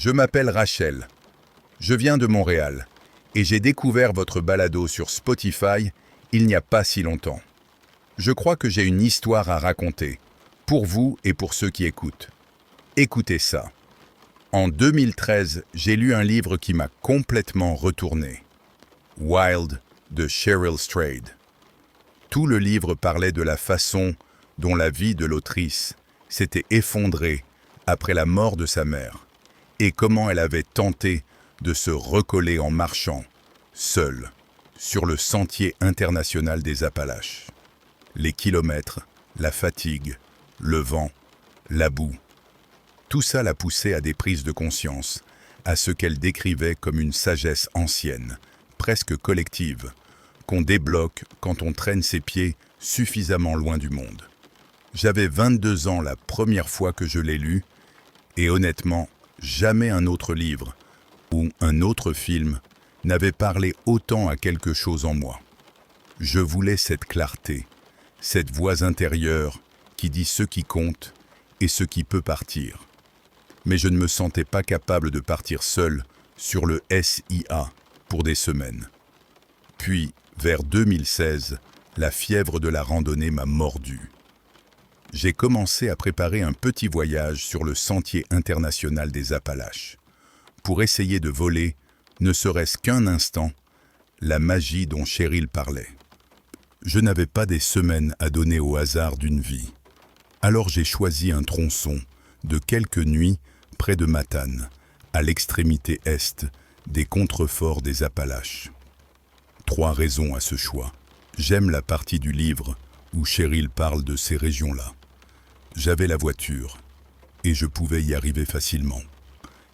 Je m'appelle Rachel. Je viens de Montréal et j'ai découvert votre balado sur Spotify il n'y a pas si longtemps. Je crois que j'ai une histoire à raconter, pour vous et pour ceux qui écoutent. Écoutez ça. En 2013, j'ai lu un livre qui m'a complètement retourné. Wild de Cheryl Strayed. Tout le livre parlait de la façon dont la vie de l'autrice s'était effondrée après la mort de sa mère et comment elle avait tenté de se recoller en marchant, seule, sur le sentier international des Appalaches. Les kilomètres, la fatigue, le vent, la boue. Tout ça la poussait à des prises de conscience, à ce qu'elle décrivait comme une sagesse ancienne, presque collective, qu'on débloque quand on traîne ses pieds suffisamment loin du monde. J'avais 22 ans la première fois que je l'ai lu, et honnêtement, jamais un autre livre ou un autre film n'avait parlé autant à quelque chose en moi. Je voulais cette clarté, cette voix intérieure qui dit ce qui compte et ce qui peut partir. Mais je ne me sentais pas capable de partir seul sur le SIA pour des semaines. Puis, vers 2016, la fièvre de la randonnée m'a mordu. J'ai commencé à préparer un petit voyage sur le sentier international des Appalaches, pour essayer de voler, ne serait-ce qu'un instant, la magie dont Cheryl parlait. Je n'avais pas des semaines à donner au hasard d'une vie. Alors j'ai choisi un tronçon de quelques nuits près de Matane, à l'extrémité est des contreforts des Appalaches. 3 raisons à ce choix. J'aime la partie du livre où Cheryl parle de ces régions-là. J'avais la voiture et je pouvais y arriver facilement.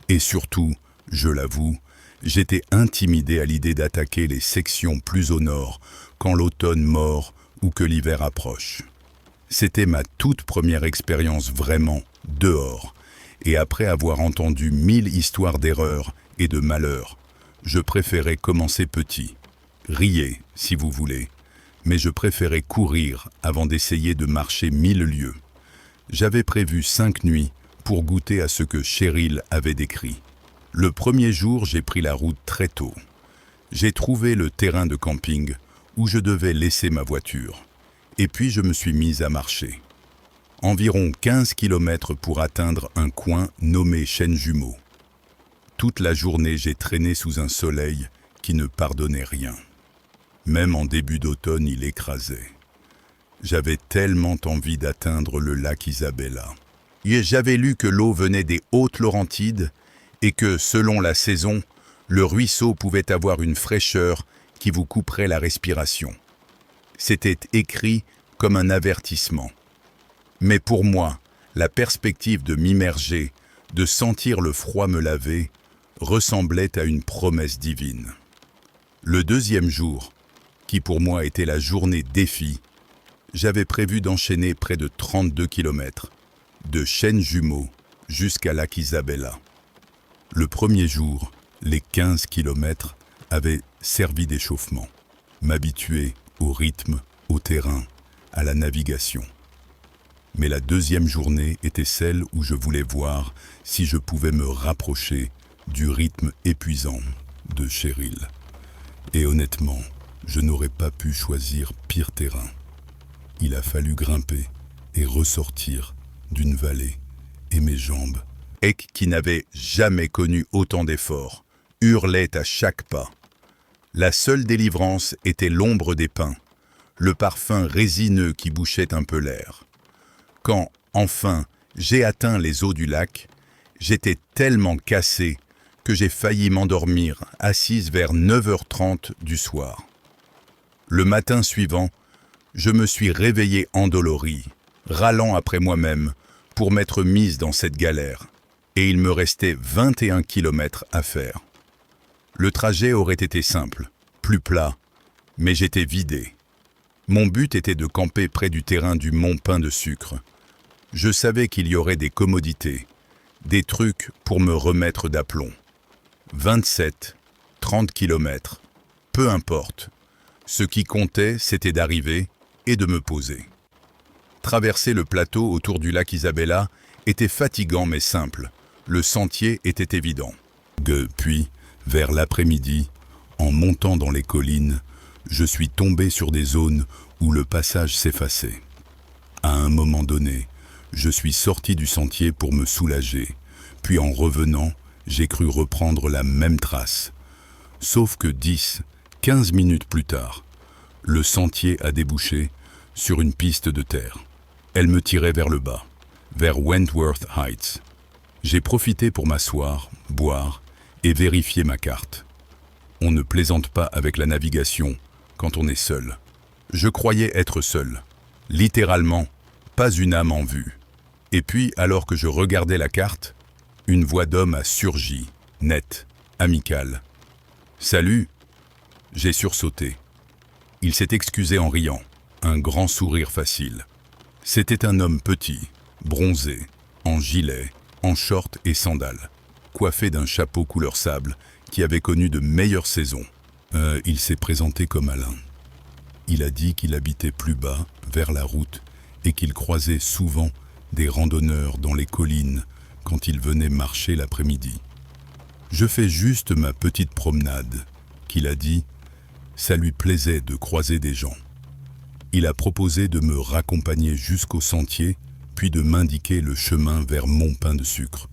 Et surtout, je l'avoue, j'étais intimidé à l'idée d'attaquer les sections plus au nord quand l'automne mord ou que l'hiver approche. C'était ma toute première expérience vraiment dehors, et après avoir entendu 1000 histoires d'erreurs et de malheurs, je préférais commencer petit. Riez, si vous voulez, mais je préférais courir avant d'essayer de marcher 1000 lieues. J'avais prévu 5 nuits pour goûter à ce que Cheryl avait décrit. Le premier jour, j'ai pris la route très tôt. J'ai trouvé le terrain de camping où je devais laisser ma voiture. Et puis je me suis mise à marcher. Environ 15 km pour atteindre un coin nommé Chêne Jumeau. Toute la journée, j'ai traîné sous un soleil qui ne pardonnait rien. Même en début d'automne, il écrasait. J'avais tellement envie d'atteindre le lac Isabella. J'avais lu que l'eau venait des Hautes-Laurentides et que, selon la saison, le ruisseau pouvait avoir une fraîcheur qui vous couperait la respiration. C'était écrit comme un avertissement. Mais pour moi, la perspective de m'immerger, de sentir le froid me laver, ressemblait à une promesse divine. Le deuxième jour, qui pour moi était la journée défi, j'avais prévu d'enchaîner près de 32 km, de Chêne Jumeau jusqu'à lac Isabella. Le premier jour, les 15 km avaient servi d'échauffement, m'habituer au rythme, au terrain, à la navigation. Mais la deuxième journée était celle où je voulais voir si je pouvais me rapprocher du rythme épuisant de Cheryl. Et honnêtement, je n'aurais pas pu choisir pire terrain. Il a fallu grimper et ressortir d'une vallée, et mes jambes, qui n'avaient jamais connu autant d'efforts, hurlaient à chaque pas. La seule délivrance était l'ombre des pins, le parfum résineux qui bouchait un peu l'air. Quand, enfin, j'ai atteint les eaux du lac, j'étais tellement cassé que j'ai failli m'endormir assise vers 9h30 du soir. Le matin suivant, je me suis réveillé endolori, râlant après moi-même pour m'être mise dans cette galère, et il me restait 21 km à faire. Le trajet aurait été simple, plus plat, mais j'étais vidé. Mon but était de camper près du terrain du Mont Pain de Sucre. Je savais qu'il y aurait des commodités, des trucs pour me remettre d'aplomb. 27, 30 km, peu importe. Ce qui comptait, c'était d'arriver et de me poser. Traverser le plateau autour du lac Isabella était fatigant mais simple, Le sentier était évident. Puis, vers l'après-midi, en montant dans les collines, je suis tombé sur des zones où le passage s'effaçait. À un moment donné, je suis sorti du sentier pour me soulager, puis en revenant, j'ai cru reprendre la même trace. Sauf que 10-15 minutes plus tard, le sentier a débouché sur une piste de terre. Elle me tirait vers le bas, vers Wentworth Heights. J'ai profité pour m'asseoir, boire et vérifier ma carte. On ne plaisante pas avec la navigation quand on est seul. Je croyais être seul. Littéralement, pas une âme en vue. Et puis, alors que je regardais la carte, une voix d'homme a surgi, nette, amicale. « Salut !» J'ai sursauté. Il s'est excusé en riant, un grand sourire facile. C'était un homme petit, bronzé, en gilet, en short et sandales, coiffé d'un chapeau couleur sable qui avait connu de meilleures saisons. Il s'est présenté comme Alain. Il a dit qu'il habitait plus bas, vers la route, et qu'il croisait souvent des randonneurs dans les collines quand il venait marcher l'après-midi. Je fais juste ma petite promenade, qu'il a dit. Ça lui plaisait de croiser des gens. Il a proposé de me raccompagner jusqu'au sentier, puis de m'indiquer le chemin vers mon pain de sucre.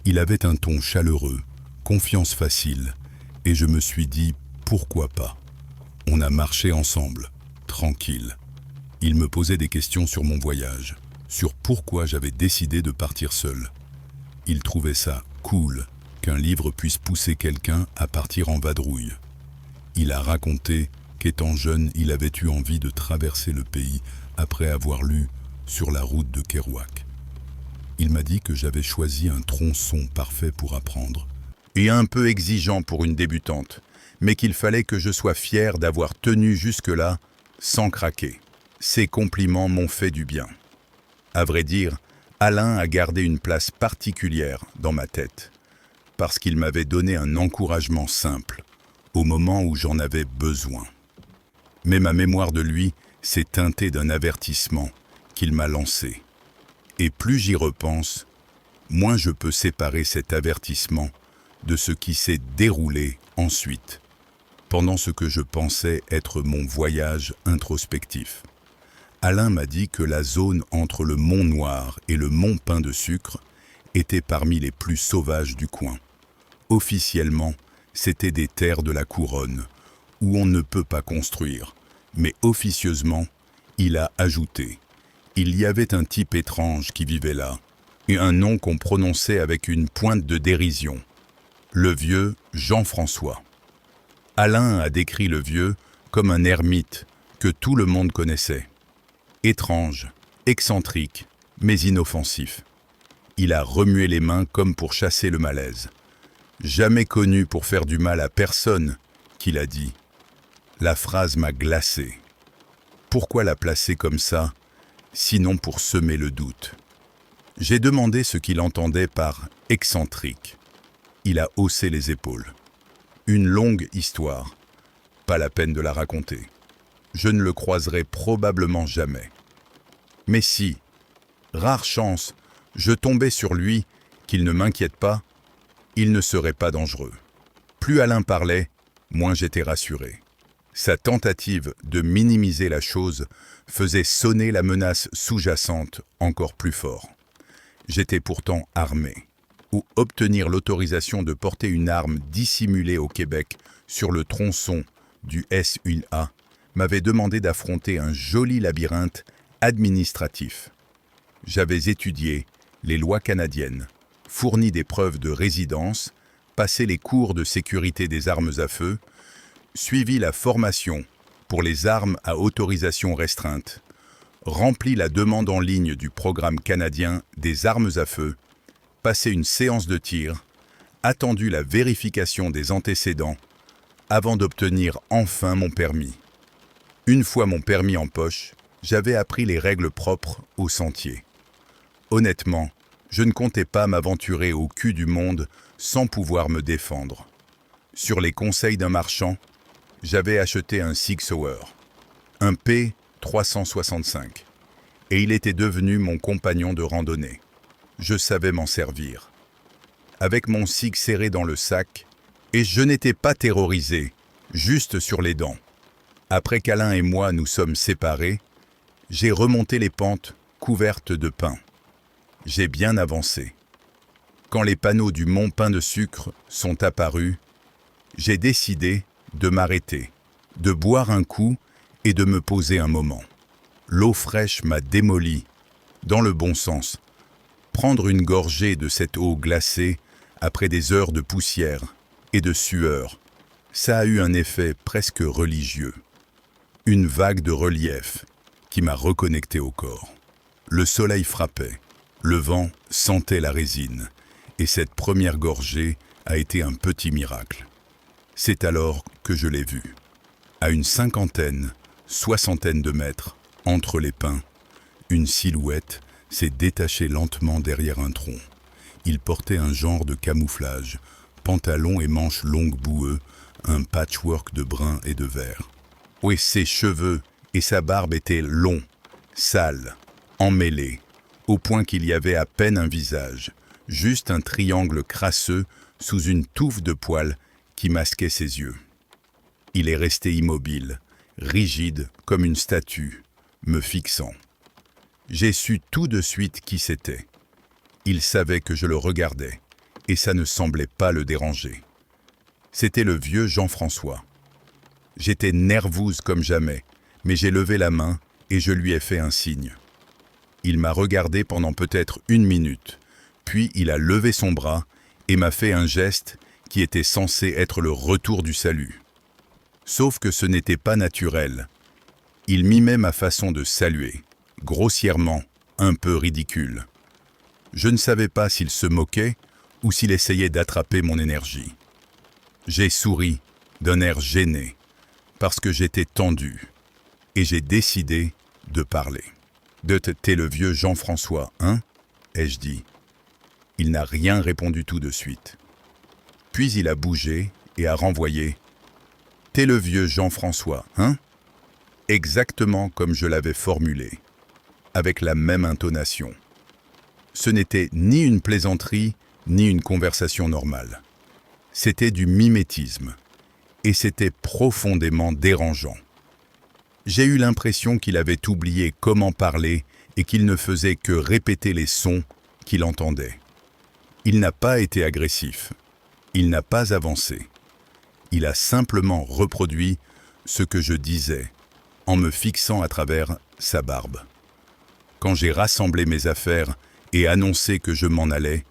Il avait un ton chaleureux, confiance facile, et je me suis dit pourquoi pas. On a marché ensemble, tranquille. Il me posait des questions sur mon voyage, sur pourquoi j'avais décidé de partir seul. Il trouvait ça cool qu'un livre puisse pousser quelqu'un à partir en vadrouille. Il a raconté qu'étant jeune, il avait eu envie de traverser le pays après avoir lu Sur la route de Kerouac. Il m'a dit que j'avais choisi un tronçon parfait pour apprendre. Et un peu exigeant pour une débutante, mais qu'il fallait que je sois fier d'avoir tenu jusque-là sans craquer. Ces compliments m'ont fait du bien. À vrai dire, Alain a gardé une place particulière dans ma tête, parce qu'il m'avait donné un encouragement simple, au moment où j'en avais besoin. Mais ma mémoire de lui s'est teintée d'un avertissement qu'il m'a lancé. Et plus j'y repense, moins je peux séparer cet avertissement de ce qui s'est déroulé ensuite, pendant ce que je pensais être mon voyage introspectif. Alain m'a dit que la zone entre le Mont Noir et le Mont Pain de Sucre était parmi les plus sauvages du coin. Officiellement, c'était des terres de la couronne, où on ne peut pas construire, mais officieusement, il a ajouté. Il y avait un type étrange qui vivait là, et un nom qu'on prononçait avec une pointe de dérision. Le vieux Jean-François. Alain a décrit le vieux comme un ermite que tout le monde connaissait. Étrange, excentrique, mais inoffensif. Il a remué les mains comme pour chasser le malaise. Jamais connu pour faire du mal à personne, qu'il a dit. La phrase m'a glacé. Pourquoi la placer comme ça, sinon pour semer le doute? J'ai demandé ce qu'il entendait par « excentrique ». Il a haussé les épaules. Une longue histoire, pas la peine de la raconter. Je ne le croiserai probablement jamais. Mais si, rare chance, je tombais sur lui, qu'il ne m'inquiète pas, il ne serait pas dangereux. Plus Alain parlait, moins j'étais rassuré. Sa tentative de minimiser la chose faisait sonner la menace sous-jacente encore plus fort. J'étais pourtant armé. Ou obtenir l'autorisation de porter une arme dissimulée au Québec sur le tronçon du S1A m'avait demandé d'affronter un joli labyrinthe administratif. J'avais étudié les lois canadiennes, fourni des preuves de résidence, passé les cours de sécurité des armes à feu, suivi la formation pour les armes à autorisation restreinte, rempli la demande en ligne du programme canadien des armes à feu, passé une séance de tir, attendu la vérification des antécédents, avant d'obtenir enfin mon permis. Une fois mon permis en poche, j'avais appris les règles propres au sentier. Honnêtement, je ne comptais pas m'aventurer au cul du monde sans pouvoir me défendre. Sur les conseils d'un marchand, j'avais acheté un Sig Sauer, un P365, et il était devenu mon compagnon de randonnée. Je savais m'en servir. avec mon cig serré dans le sac, et je n'étais pas terrorisé, juste sur les dents. Après qu'Alain et moi nous sommes séparés, j'ai remonté les pentes couvertes de pain. J'ai bien avancé. Quand les panneaux du Mont Pain de Sucre sont apparus, j'ai décidé de m'arrêter, de boire un coup et de me poser un moment. L'eau fraîche m'a démoli, dans le bon sens. Prendre une gorgée de cette eau glacée après des heures de poussière et de sueur, ça a eu un effet presque religieux. Une vague de relief qui m'a reconnecté au corps. Le soleil frappait, le vent sentait la résine, et cette première gorgée a été un petit miracle. C'est alors que je l'ai vu. À une soixantaine de mètres, entre les pins, une silhouette s'est détachée lentement derrière un tronc. Il portait un genre de camouflage, pantalon et manches longues boueux, un patchwork de brun et de vert. Oui, ses cheveux et sa barbe étaient longs, sales, emmêlés, au point qu'il y avait à peine un visage, juste un triangle crasseux sous une touffe de poils qui masquait ses yeux. Il est resté immobile, rigide comme une statue, me fixant. J'ai su tout de suite qui c'était. Il savait que je le regardais, et ça ne semblait pas le déranger. C'était le vieux Jean-François. J'étais nerveuse comme jamais, mais j'ai levé la main et je lui ai fait un signe. Il m'a regardé pendant peut-être 1 minute, puis il a levé son bras et m'a fait un geste qui était censé être le retour du salut. Sauf que ce n'était pas naturel. Il mimait ma façon de saluer, grossièrement, un peu ridicule. Je ne savais pas s'il se moquait ou s'il essayait d'attraper mon énergie. J'ai souri, d'un air gêné, parce que j'étais tendu, et j'ai décidé de parler. T'es le vieux Jean-François, hein ? Ai-je dit. Il n'a rien répondu tout de suite. Puis il a bougé et a renvoyé. T'es le vieux Jean-François, hein ? Exactement comme je l'avais formulé, avec la même intonation. Ce n'était ni une plaisanterie, ni une conversation normale. C'était du mimétisme, et c'était profondément dérangeant. J'ai eu l'impression qu'il avait oublié comment parler et qu'il ne faisait que répéter les sons qu'il entendait. Il n'a pas été agressif, il n'a pas avancé. Il a simplement reproduit ce que je disais, en me fixant à travers sa barbe. Quand j'ai rassemblé mes affaires et annoncé que je m'en allais,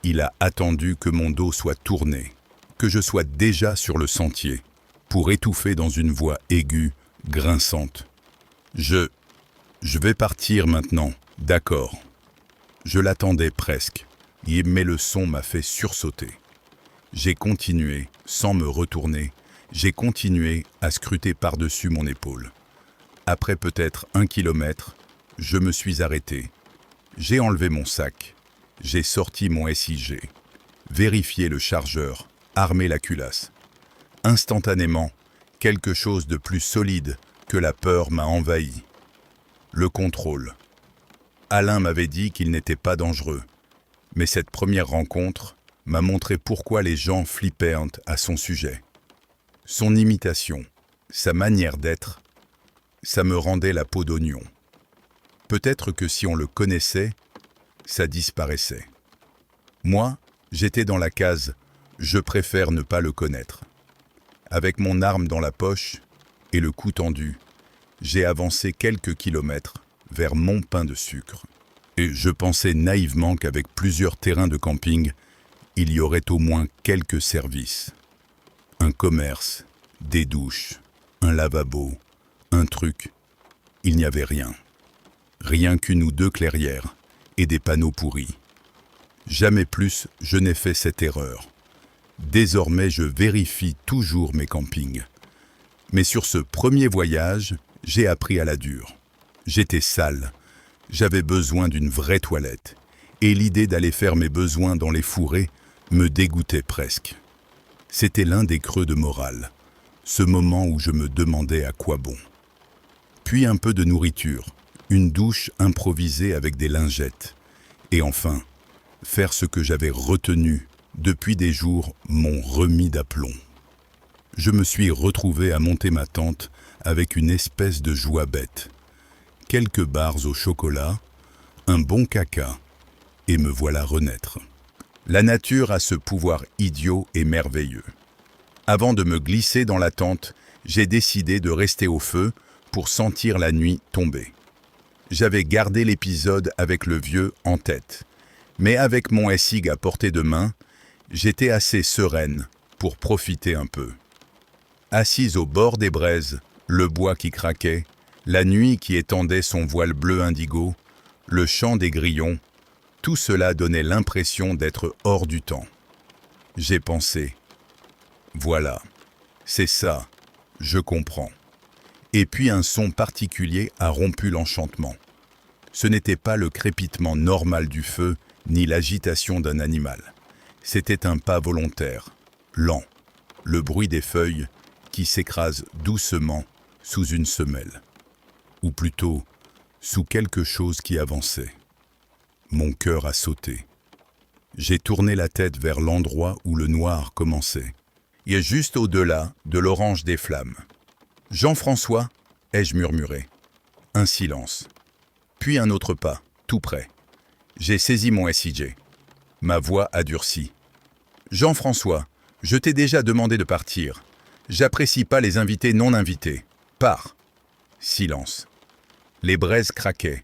il a attendu que mon dos soit tourné, que je sois déjà sur le sentier, pour étouffer dans une voix aiguë, grinçante. Je vais partir maintenant, d'accord. Je l'attendais presque, mais le son m'a fait sursauter. J'ai continué, sans me retourner, j'ai continué à scruter par-dessus mon épaule. Après peut-être 1 kilomètre, je me suis arrêté. J'ai enlevé mon sac, j'ai sorti mon SIG, vérifié le chargeur, armé la culasse. Instantanément, quelque chose de plus solide que la peur m'a envahi. Le contrôle. Alain m'avait dit qu'il n'était pas dangereux, mais cette première rencontre m'a montré pourquoi les gens flippaient à son sujet. Son imitation, sa manière d'être, ça me rendait la peau d'oignon. Peut-être que si on le connaissait, ça disparaissait. Moi, j'étais dans la case « je préfère ne pas le connaître ». Avec mon arme dans la poche et le cou tendu, j'ai avancé quelques kilomètres vers Mont Pain de Sucre. Et je pensais naïvement qu'avec plusieurs terrains de camping, il y aurait au moins quelques services. Un commerce, des douches, un lavabo, un truc. Il n'y avait rien. Rien qu'1 ou 2 clairières et des panneaux pourris. Jamais plus je n'ai fait cette erreur. Désormais, je vérifie toujours mes campings. Mais sur ce premier voyage, j'ai appris à la dure. J'étais sale, j'avais besoin d'une vraie toilette, et l'idée d'aller faire mes besoins dans les fourrés me dégoûtait presque. C'était l'un des creux de morale, ce moment où je me demandais à quoi bon. Puis un peu de nourriture, une douche improvisée avec des lingettes, et enfin, Faire ce que j'avais retenu depuis des jours m'ont remis d'aplomb. Je me suis retrouvé à monter ma tente avec une espèce de joie bête. Quelques barres au chocolat, un bon caca, et me voilà renaître. La nature a ce pouvoir idiot et merveilleux. Avant de me glisser dans la tente, j'ai décidé de rester au feu pour sentir la nuit tomber. J'avais gardé l'épisode avec le vieux en tête, mais avec mon SIG à portée de main, j'étais assez sereine pour profiter un peu. Assise au bord des braises, le bois qui craquait, la nuit qui étendait son voile bleu indigo, le chant des grillons, tout cela donnait l'impression d'être hors du temps. J'ai pensé, voilà, c'est ça, je comprends. Et puis un son particulier a rompu l'enchantement. Ce n'était pas le crépitement normal du feu, ni l'agitation d'un animal. C'était un pas volontaire, lent, le bruit des feuilles qui s'écrasent doucement sous une semelle. Ou plutôt, sous quelque chose qui avançait. Mon cœur a sauté. J'ai tourné la tête vers l'endroit où le noir commençait, et juste au-delà de l'orange des flammes. « Jean-François » ai-je murmuré. Un silence. Puis un autre pas, tout près. J'ai saisi mon SIG. Ma voix a durci. « Jean-François, je t'ai déjà demandé de partir. J'apprécie pas les invités non invités. Pars. » Silence. Les braises craquaient.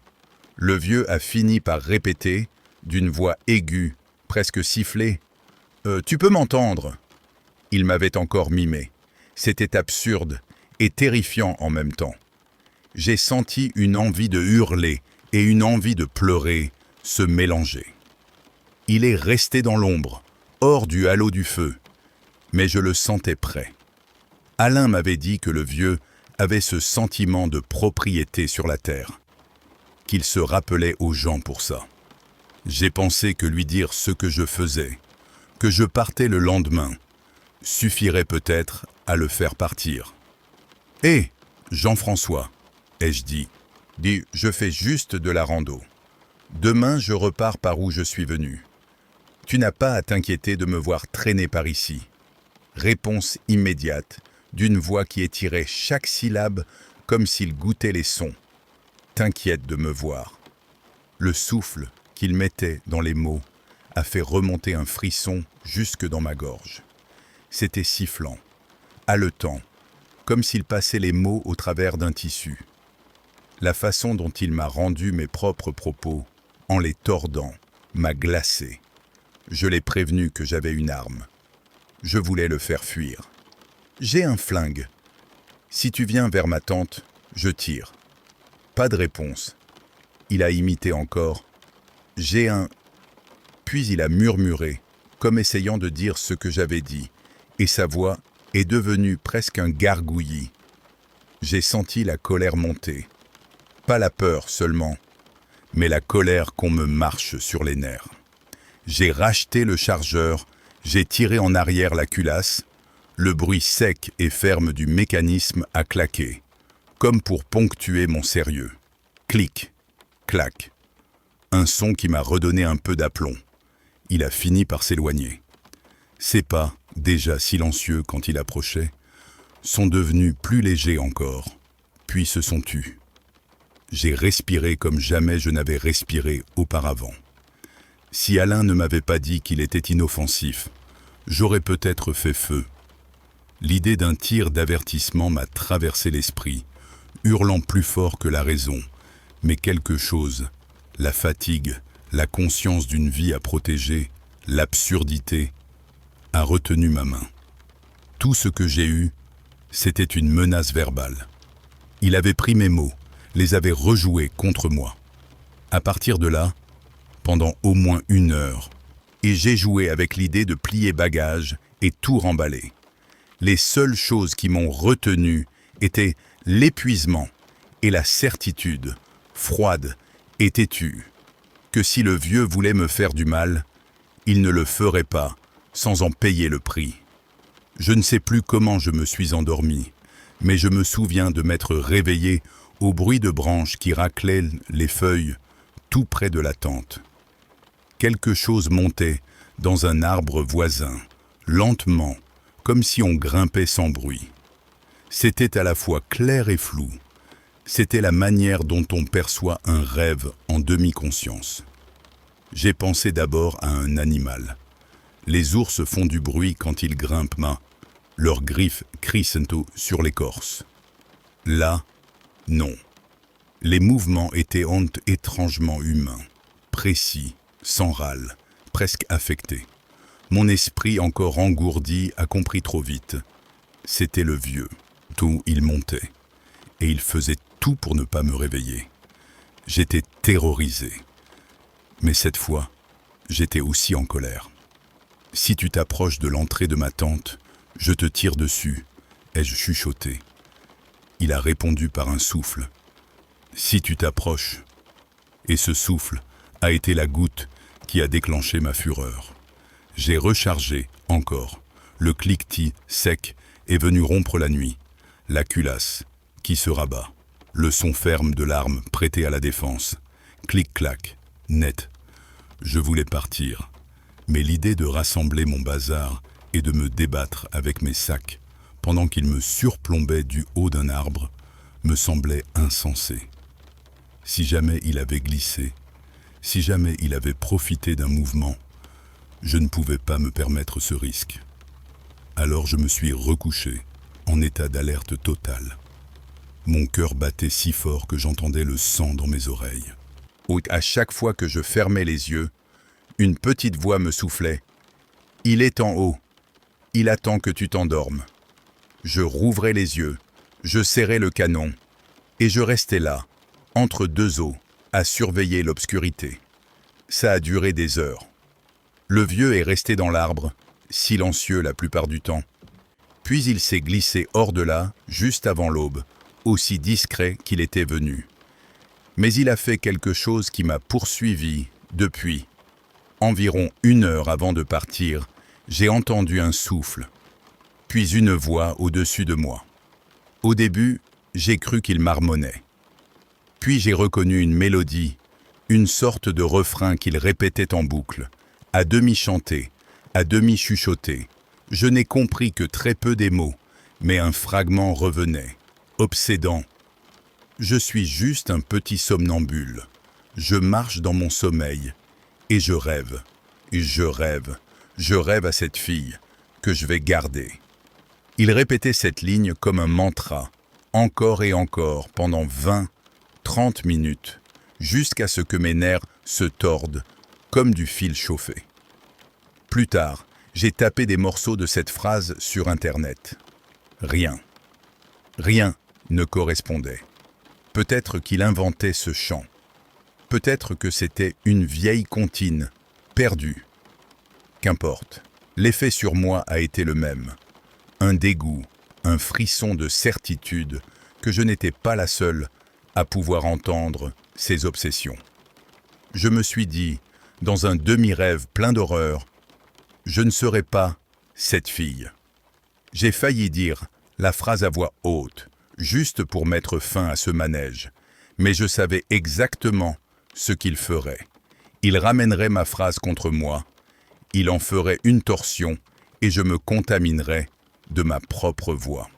Le vieux a fini par répéter, d'une voix aiguë, presque sifflée. « Tu peux m'entendre ?» Il m'avait encore mimé. C'était absurde et terrifiant en même temps. J'ai senti une envie de hurler et une envie de pleurer se mélanger. Il est resté dans l'ombre, hors du halo du feu, mais je le sentais prêt. Alain m'avait dit que le vieux avait ce sentiment de propriété sur la terre, qu'il se rappelait aux gens pour ça. J'ai pensé que lui dire ce que je faisais, que je partais le lendemain, suffirait peut-être à le faire partir. « Hé, Jean-François !» ai-je dit. « Dis, je fais juste de la rando. Demain, je repars par où je suis venu. Tu n'as pas à t'inquiéter de me voir traîner par ici. » Réponse immédiate, d'une voix qui étirait chaque syllabe comme s'il goûtait les sons. « T'inquiète de me voir. » Le souffle qu'il mettait dans les mots a fait remonter un frisson jusque dans ma gorge. C'était sifflant, haletant, comme s'il passait les mots au travers d'un tissu. La façon dont il m'a rendu mes propres propos, en les tordant, m'a glacé. Je l'ai prévenu que j'avais une arme. Je voulais le faire fuir. « J'ai un flingue. Si tu viens vers ma tente, je tire. » Pas de réponse. Il a imité encore. « J'ai un... » Puis il a murmuré, comme essayant de dire ce que j'avais dit, et sa voix est devenue presque un gargouillis. J'ai senti la colère monter. Pas la peur seulement, mais la colère qu'on me marche sur les nerfs. J'ai racheté le chargeur, j'ai tiré en arrière la culasse, le bruit sec et ferme du mécanisme a claqué, comme pour ponctuer mon sérieux. Clic, clac. Un son qui m'a redonné un peu d'aplomb. Il a fini par s'éloigner. Ses pas, déjà silencieux quand il approchait, sont devenus plus légers encore, puis se sont tus. J'ai respiré comme jamais je n'avais respiré auparavant. Si Alain ne m'avait pas dit qu'il était inoffensif, j'aurais peut-être fait feu. L'idée d'un tir d'avertissement m'a traversé l'esprit, hurlant plus fort que la raison, mais quelque chose, la fatigue, la conscience d'une vie à protéger, l'absurdité, a retenu ma main. Tout ce que j'ai eu, c'était une menace verbale. Il avait pris mes mots, les avait rejoués contre moi. À partir de là, pendant au moins 1 heure, et j'ai joué avec l'idée de plier bagages et tout remballer. Les seules choses qui m'ont retenu étaient l'épuisement et la certitude, froide et têtue, que si le vieux voulait me faire du mal, il ne le ferait pas sans en payer le prix. Je ne sais plus comment je me suis endormi, mais je me souviens de m'être réveillé au bruit de branches qui raclaient les feuilles tout près de la tente. Quelque chose montait dans un arbre voisin, lentement, comme si on grimpait sans bruit. C'était à la fois clair et flou. C'était la manière dont on perçoit un rêve en demi-conscience. J'ai pensé d'abord à un animal. Les ours font du bruit quand ils grimpent main. Leurs griffes crissent sur l'écorce. Là, non. Les mouvements étaient étrangement humains, précis, sans râle, presque affectés. Mon esprit, encore engourdi, a compris trop vite. C'était le vieux. Tout, il montait. Et il faisait tout pour ne pas me réveiller. J'étais terrorisé. Mais cette fois, j'étais aussi en colère. « Si tu t'approches de l'entrée de ma tente, je te tire dessus », ai-je chuchoté. Il a répondu par un souffle. « Si tu t'approches », et ce souffle a été la goutte qui a déclenché ma fureur. J'ai rechargé, encore. Le cliquetis sec est venu rompre la nuit. La culasse qui se rabat. Le son ferme de l'arme prêtée à la défense. Clic-clac, net. Je voulais partir, mais l'idée de rassembler mon bazar et de me débattre avec mes sacs pendant qu'il me surplombait du haut d'un arbre me semblait insensé. Si jamais il avait glissé, si jamais il avait profité d'un mouvement, je ne pouvais pas me permettre ce risque. Alors je me suis recouché, en état d'alerte totale. Mon cœur battait si fort que j'entendais le sang dans mes oreilles. À chaque fois que je fermais les yeux, une petite voix me soufflait « Il est en haut, il attend que tu t'endormes ». Je rouvrais les yeux, je serrais le canon, et je restais là, entre deux eaux, à surveiller l'obscurité. Ça a duré des heures. Le vieux est resté dans l'arbre, silencieux la plupart du temps. Puis il s'est glissé hors de là, juste avant l'aube, aussi discret qu'il était venu. Mais il a fait quelque chose qui m'a poursuivi depuis. Environ 1 heure avant de partir, j'ai entendu un souffle, puis une voix au-dessus de moi. Au début, j'ai cru qu'il marmonnait. Puis j'ai reconnu une mélodie, une sorte de refrain qu'il répétait en boucle, à demi chanté, à demi chuchoté. Je n'ai compris que très peu des mots, mais un fragment revenait, obsédant. Je suis juste un petit somnambule. Je marche dans mon sommeil, et je rêve, je rêve à cette fille que je vais garder. Il répétait cette ligne comme un mantra, encore et encore, pendant 20-30 minutes, jusqu'à ce que mes nerfs se tordent comme du fil chauffé. Plus tard, j'ai tapé des morceaux de cette phrase sur Internet. Rien ne correspondait. Peut-être qu'il inventait ce chant. Peut-être que c'était une vieille comptine, perdue. Qu'importe, l'effet sur moi a été le même. Un dégoût, un frisson de certitude que je n'étais pas la seule à pouvoir entendre ces obsessions. Je me suis dit, dans un demi-rêve plein d'horreur, je ne serai pas cette fille. J'ai failli dire la phrase à voix haute, juste pour mettre fin à ce manège, mais je savais exactement ce qu'il ferait. Il ramènerait ma phrase contre moi, il en ferait une torsion et je me contaminerais de ma propre voix.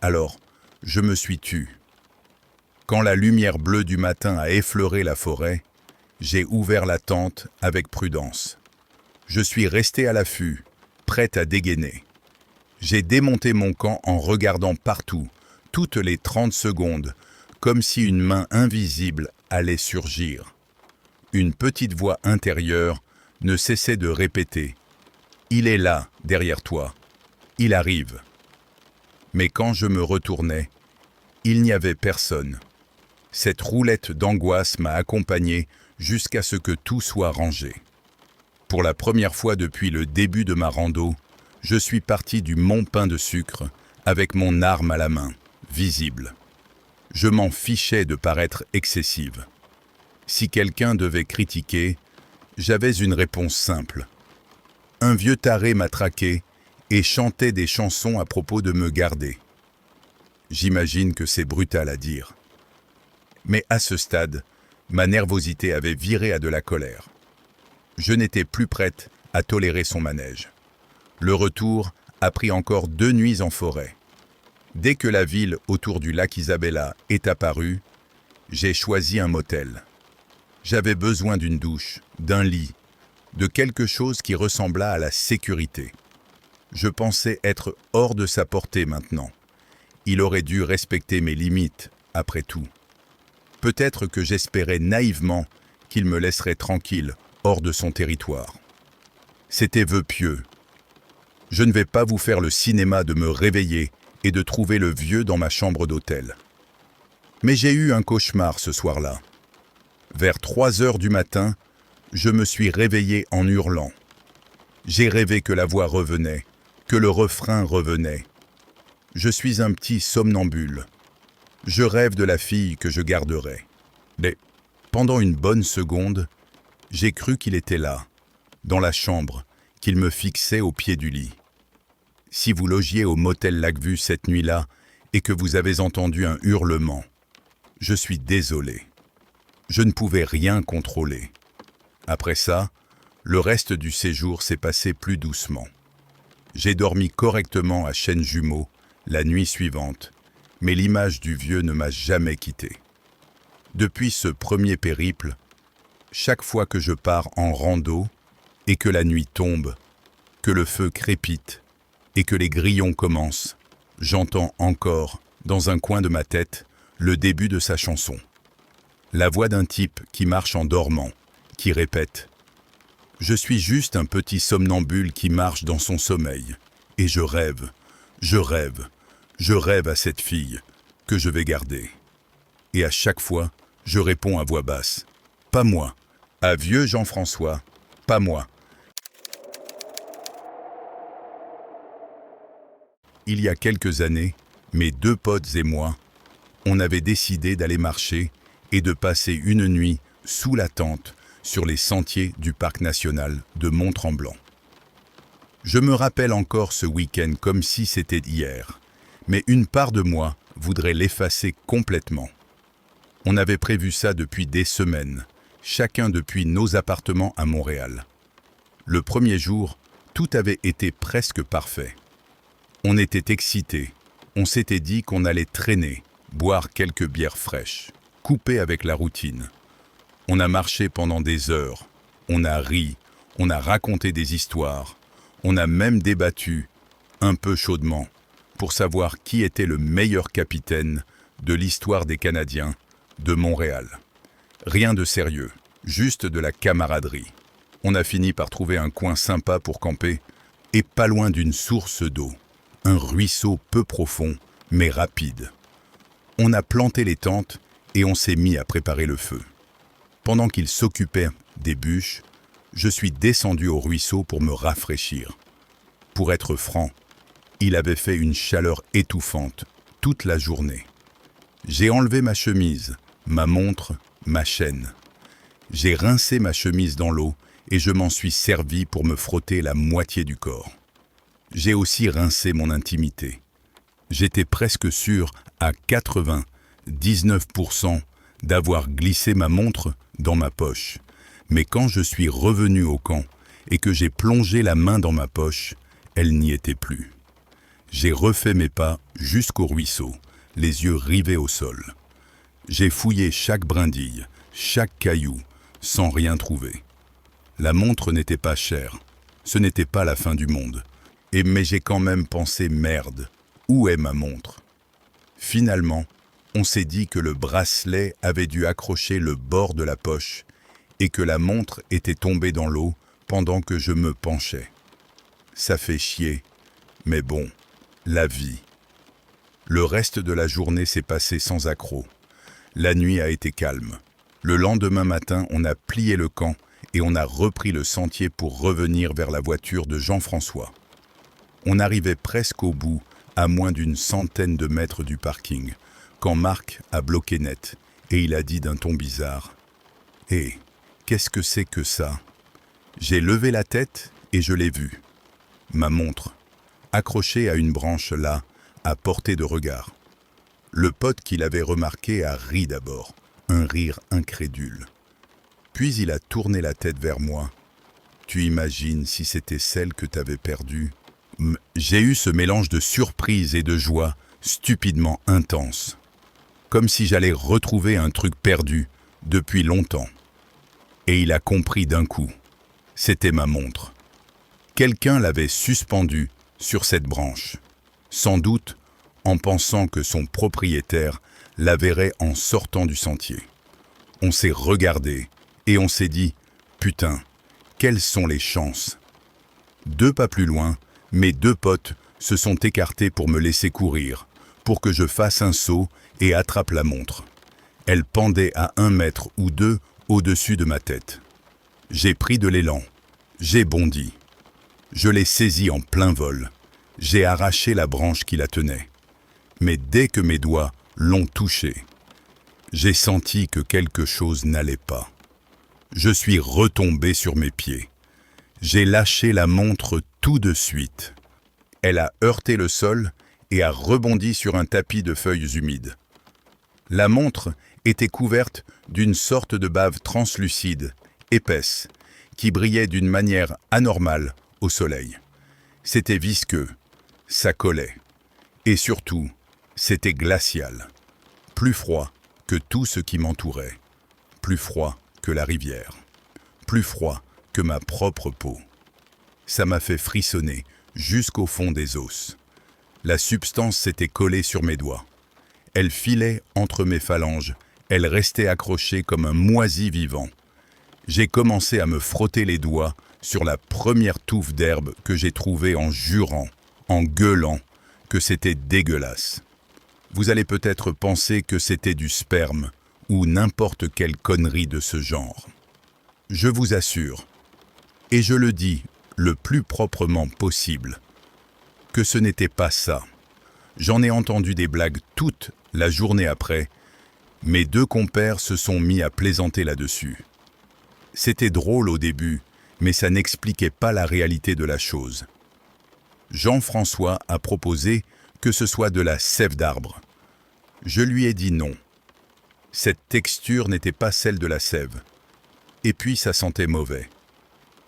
Alors, je me suis tu. Quand la lumière bleue du matin a effleuré la forêt, j'ai ouvert la tente avec prudence. Je suis resté à l'affût, prêt à dégainer. J'ai démonté mon camp en regardant partout, toutes les 30 secondes, comme si une main invisible allait surgir. Une petite voix intérieure ne cessait de répéter « Il est là, derrière toi. Il arrive. » Mais quand je me retournais, il n'y avait personne. Cette roulette d'angoisse m'a accompagné jusqu'à ce que tout soit rangé. Pour la première fois depuis le début de ma rando, je suis parti du mont Pain de Sucre avec mon arme à la main, visible. Je m'en fichais de paraître excessive. Si quelqu'un devait critiquer, j'avais une réponse simple. Un vieux taré m'a traqué et chantait des chansons à propos de me garder. J'imagine que c'est brutal à dire. Mais à ce stade, ma nervosité avait viré à de la colère. Je n'étais plus prête à tolérer son manège. Le retour a pris encore 2 nuits en forêt. Dès que la ville autour du lac Isabella est apparue, j'ai choisi un motel. J'avais besoin d'une douche, d'un lit, de quelque chose qui ressemblât à la sécurité. Je pensais être hors de sa portée maintenant. Il aurait dû respecter mes limites, après tout. Peut-être que j'espérais naïvement qu'il me laisserait tranquille, hors de son territoire. C'était vœu pieux. Je ne vais pas vous faire le cinéma de me réveiller et de trouver le vieux dans ma chambre d'hôtel. Mais j'ai eu un cauchemar ce soir-là. Vers 3 heures du matin, je me suis réveillé en hurlant. J'ai rêvé que la voix revenait, que le refrain revenait. Je suis un petit somnambule. Je rêve de la fille que je garderai. Mais pendant une bonne seconde, j'ai cru qu'il était là, dans la chambre, qu'il me fixait au pied du lit. Si vous logiez au motel Lac-Vue cette nuit-là et que vous avez entendu un hurlement, je suis désolé. Je ne pouvais rien contrôler. Après ça, le reste du séjour s'est passé plus doucement. J'ai dormi correctement à Chêne Jumeau la nuit suivante, mais l'image du vieux ne m'a jamais quitté. Depuis ce premier périple, chaque fois que je pars en rando et que la nuit tombe, que le feu crépite et que les grillons commencent, j'entends encore, dans un coin de ma tête, le début de sa chanson. La voix d'un type qui marche en dormant, qui répète « Je suis juste un petit somnambule qui marche dans son sommeil, et je rêve, je rêve, je rêve à cette fille que je vais garder. » Et à chaque fois, je réponds à voix basse « Pas moi, à vieux Jean-François, pas moi. » Il y a quelques années, mes 2 potes et moi, on avait décidé d'aller marcher et de passer une nuit sous la tente sur les sentiers du parc national de Mont-Tremblant. Je me rappelle encore ce week-end comme si c'était hier, mais une part de moi voudrait l'effacer complètement. On avait prévu ça depuis des semaines, chacun depuis nos appartements à Montréal. Le premier jour, tout avait été presque parfait. On était excités, on s'était dit qu'on allait traîner, boire quelques bières fraîches, couper avec la routine. On a marché pendant des heures, on a ri, on a raconté des histoires, on a même débattu, un peu chaudement, pour savoir qui était le meilleur capitaine de l'histoire des Canadiens de Montréal. Rien de sérieux, juste de la camaraderie. On a fini par trouver un coin sympa pour camper, et pas loin d'une source d'eau. Un ruisseau peu profond, mais rapide. On a planté les tentes et on s'est mis à préparer le feu. Pendant qu'il s'occupait des bûches, je suis descendu au ruisseau pour me rafraîchir. Pour être franc, il avait fait une chaleur étouffante toute la journée. J'ai enlevé ma chemise, ma montre, ma chaîne. J'ai rincé ma chemise dans l'eau et je m'en suis servi pour me frotter la moitié du corps. J'ai aussi rincé mon intimité. J'étais presque sûr, à 99%, d'avoir glissé ma montre dans ma poche. Mais quand je suis revenu au camp et que j'ai plongé la main dans ma poche, elle n'y était plus. J'ai refait mes pas jusqu'au ruisseau, les yeux rivés au sol. J'ai fouillé chaque brindille, chaque caillou, sans rien trouver. La montre n'était pas chère. Ce n'était pas la fin du monde. Mais j'ai quand même pensé, merde, où est ma montre? Finalement, on s'est dit que le bracelet avait dû accrocher le bord de la poche et que la montre était tombée dans l'eau pendant que je me penchais. Ça fait chier, mais bon, la vie. Le reste de la journée s'est passé sans accroc. La nuit a été calme. Le lendemain matin, on a plié le camp et on a repris le sentier pour revenir vers la voiture de Jean-François. On arrivait presque au bout, à moins d'une centaine de mètres du parking, quand Marc a bloqué net et il a dit d'un ton bizarre « Hé, qu'est-ce que c'est que ça ?» J'ai levé la tête et je l'ai vu. Ma montre, accrochée à une branche là, à portée de regard. Le pote qui l'avait remarqué a ri d'abord, un rire incrédule. Puis il a tourné la tête vers moi, Tu imagines si c'était celle que t'avais perdue? J'ai eu ce mélange de surprise et de joie stupidement intense, comme si j'allais retrouver un truc perdu depuis longtemps. Et il a compris d'un coup. C'était ma montre. Quelqu'un l'avait suspendue sur cette branche, sans doute en pensant que son propriétaire la verrait en sortant du sentier. On s'est regardé et on s'est dit « Putain, quelles sont les chances ?» 2 pas plus loin, mes 2 potes se sont écartés pour me laisser courir, pour que je fasse un saut et attrape la montre. Elle pendait à 1 mètre ou 2 au-dessus de ma tête. J'ai pris de l'élan, j'ai bondi. Je l'ai saisie en plein vol. J'ai arraché la branche qui la tenait. Mais dès que mes doigts l'ont touchée, j'ai senti que quelque chose n'allait pas. Je suis retombé sur mes pieds. J'ai lâché la montre tout de suite. Elle a heurté le sol et a rebondi sur un tapis de feuilles humides. La montre était couverte d'une sorte de bave translucide, épaisse, qui brillait d'une manière anormale au soleil. C'était visqueux, ça collait. Et surtout, c'était glacial. Plus froid que tout ce qui m'entourait. Plus froid que la rivière. Plus froid que ma propre peau. Ça m'a fait frissonner jusqu'au fond des os. La substance s'était collée sur mes doigts. Elle filait entre mes phalanges. Elle restait accrochée comme un moisi vivant. J'ai commencé à me frotter les doigts sur la première touffe d'herbe que j'ai trouvée en jurant, en gueulant, que c'était dégueulasse. Vous allez peut-être penser que c'était du sperme ou n'importe quelle connerie de ce genre. Je vous assure, et je le dis le plus proprement possible, que ce n'était pas ça. J'en ai entendu des blagues toute la journée après. Mes 2 compères se sont mis à plaisanter là-dessus. C'était drôle au début, mais ça n'expliquait pas la réalité de la chose. Jean-François a proposé que ce soit de la sève d'arbre. Je lui ai dit non. Cette texture n'était pas celle de la sève. Et puis ça sentait mauvais.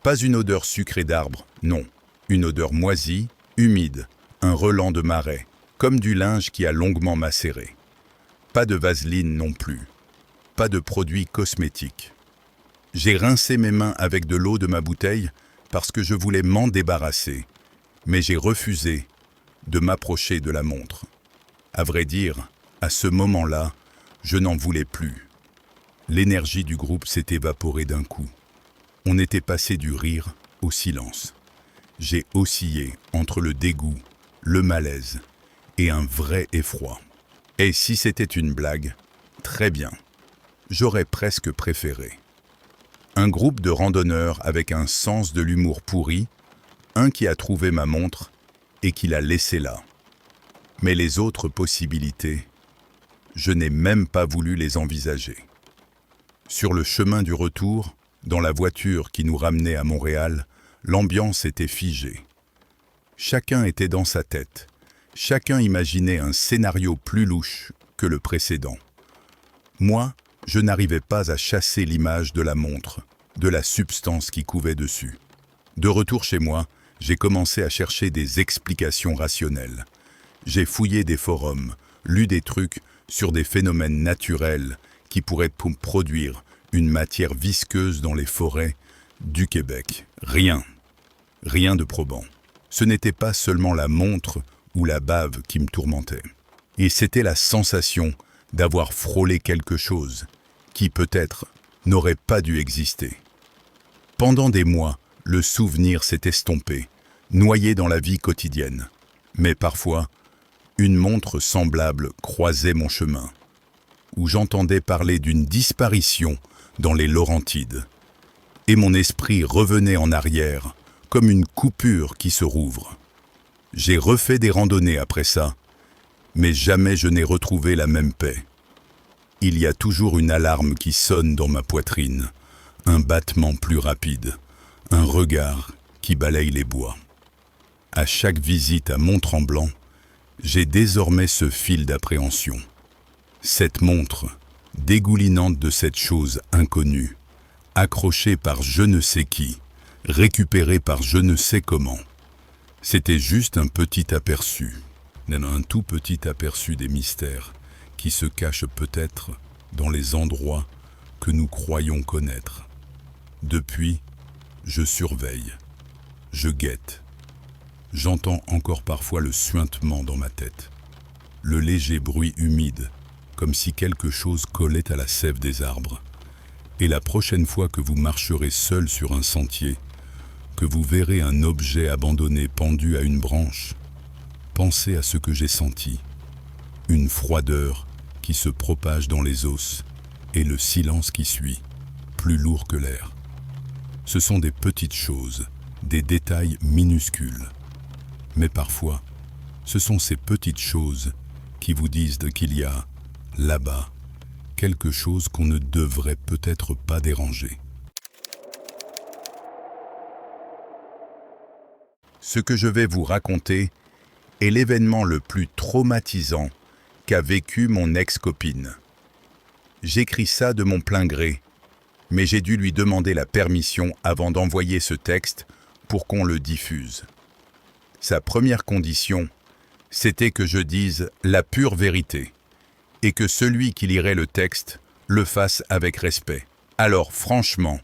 Pas une odeur sucrée d'arbre, non. Une odeur moisie, humide, un relent de marais, comme du linge qui a longuement macéré. Pas de vaseline non plus. Pas de produits cosmétiques. J'ai rincé mes mains avec de l'eau de ma bouteille parce que je voulais m'en débarrasser, mais j'ai refusé de m'approcher de la montre. À vrai dire, à ce moment-là, je n'en voulais plus. L'énergie du groupe s'est évaporée d'un coup. On était passé du rire au silence. J'ai oscillé entre le dégoût, le malaise et un vrai effroi. Et si c'était une blague, très bien. J'aurais presque préféré. Un groupe de randonneurs avec un sens de l'humour pourri, un qui a trouvé ma montre et qui l'a laissée là. Mais les autres possibilités, je n'ai même pas voulu les envisager. Sur le chemin du retour, dans la voiture qui nous ramenait à Montréal, l'ambiance était figée. Chacun était dans sa tête. Chacun imaginait un scénario plus louche que le précédent. Moi, je n'arrivais pas à chasser l'image de la montre, de la substance qui couvait dessus. De retour chez moi, j'ai commencé à chercher des explications rationnelles. J'ai fouillé des forums, lu des trucs sur des phénomènes naturels qui pourraient produire une matière visqueuse dans les forêts du Québec. Rien de probant. Ce n'était pas seulement la montre ou la bave qui me tourmentait. Et c'était la sensation d'avoir frôlé quelque chose qui, peut-être, n'aurait pas dû exister. Pendant des mois, le souvenir s'est estompé, noyé dans la vie quotidienne. Mais parfois, une montre semblable croisait mon chemin, où j'entendais parler d'une disparition dans les Laurentides. Et mon esprit revenait en arrière, comme une coupure qui se rouvre. J'ai refait des randonnées après ça, mais jamais je n'ai retrouvé la même paix. Il y a toujours une alarme qui sonne dans ma poitrine, un battement plus rapide, un regard qui balaye les bois. À chaque visite à Mont-Tremblant, j'ai désormais ce fil d'appréhension. Cette montre, dégoulinante de cette chose inconnue, accrochée par je ne sais qui, récupéré par je ne sais comment. C'était juste un petit aperçu, un tout petit aperçu des mystères qui se cachent peut-être dans les endroits que nous croyons connaître. Depuis, je surveille, je guette. J'entends encore parfois le suintement dans ma tête, le léger bruit humide, comme si quelque chose collait à la sève des arbres. Et la prochaine fois que vous marcherez seul sur un sentier, que vous verrez un objet abandonné pendu à une branche, pensez à ce que j'ai senti, une froideur qui se propage dans les os et le silence qui suit, plus lourd que l'air. Ce sont des petites choses, des détails minuscules. Mais parfois, ce sont ces petites choses qui vous disent qu'il y a, là-bas, quelque chose qu'on ne devrait peut-être pas déranger. Ce que je vais vous raconter est l'événement le plus traumatisant qu'a vécu mon ex-copine. J'écris ça de mon plein gré, mais j'ai dû lui demander la permission avant d'envoyer ce texte pour qu'on le diffuse. Sa première condition, c'était que je dise la pure vérité, et que celui qui lirait le texte le fasse avec respect. Alors franchement,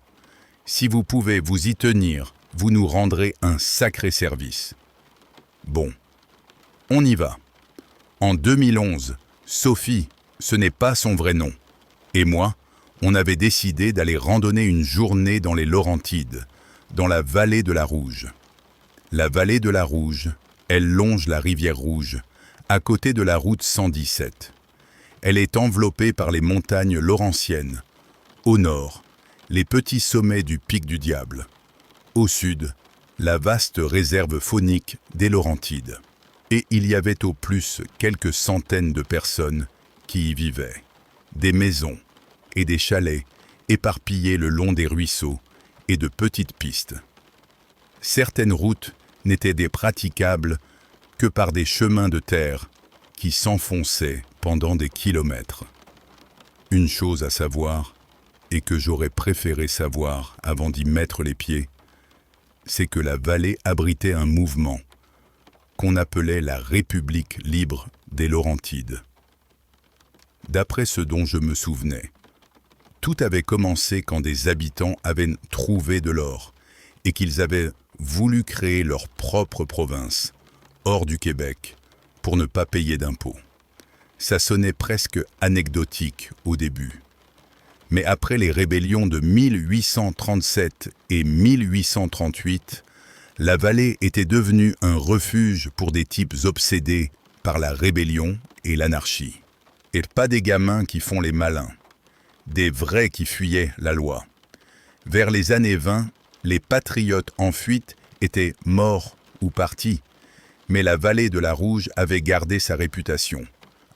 si vous pouvez vous y tenir, vous nous rendrez un sacré service. Bon, on y va. En 2011, Sophie, ce n'est pas son vrai nom, et moi, on avait décidé d'aller randonner une journée dans les Laurentides, dans la vallée de la Rouge. La vallée de la Rouge, elle longe la rivière Rouge, à côté de la route 117. Elle est enveloppée par les montagnes laurentiennes. Au nord, les petits sommets du Pic du Diable. Au sud, la vaste réserve faunique des Laurentides. Et il y avait au plus quelques centaines de personnes qui y vivaient. Des maisons et des chalets éparpillés le long des ruisseaux et de petites pistes. Certaines routes n'étaient praticables que par des chemins de terre qui s'enfonçaient pendant des kilomètres. Une chose à savoir, et que j'aurais préféré savoir avant d'y mettre les pieds, c'est que la vallée abritait un mouvement qu'on appelait la République libre des Laurentides. D'après ce dont je me souvenais, tout avait commencé quand des habitants avaient trouvé de l'or et qu'ils avaient voulu créer leur propre province, hors du Québec, pour ne pas payer d'impôts. Ça sonnait presque anecdotique au début. Mais après les rébellions de 1837 et 1838, la vallée était devenue un refuge pour des types obsédés par la rébellion et l'anarchie. Et pas des gamins qui font les malins, des vrais qui fuyaient la loi. Vers les années 20, les patriotes en fuite étaient morts ou partis, mais la vallée de la Rouge avait gardé sa réputation,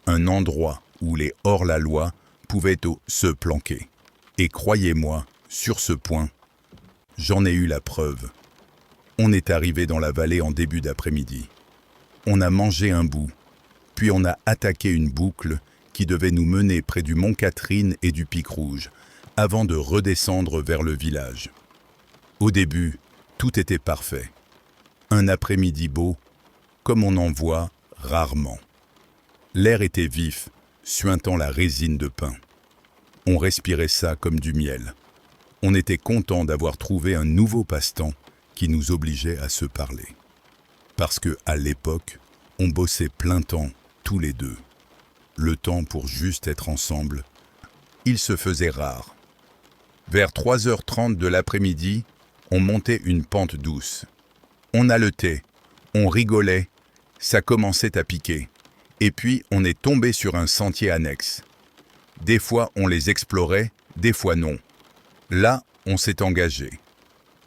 un endroit où les hors-la-loi pouvaient se planquer. Et croyez-moi, sur ce point, j'en ai eu la preuve. On est arrivé dans la vallée en début d'après-midi. On a mangé un bout, puis on a attaqué une boucle qui devait nous mener près du Mont Catherine et du Pic Rouge, avant de redescendre vers le village. Au début, tout était parfait. Un après-midi beau, comme on en voit rarement. L'air était vif, suintant la résine de pin. On respirait ça comme du miel. On était content d'avoir trouvé un nouveau passe-temps qui nous obligeait à se parler. Parce que, à l'époque, on bossait plein temps, tous les deux. Le temps pour juste être ensemble, il se faisait rare. Vers 3h30 de l'après-midi, on montait une pente douce. On haletait, on rigolait, ça commençait à piquer. Et puis, on est tombé sur un sentier annexe. Des fois, on les explorait, des fois non. Là, on s'est engagé.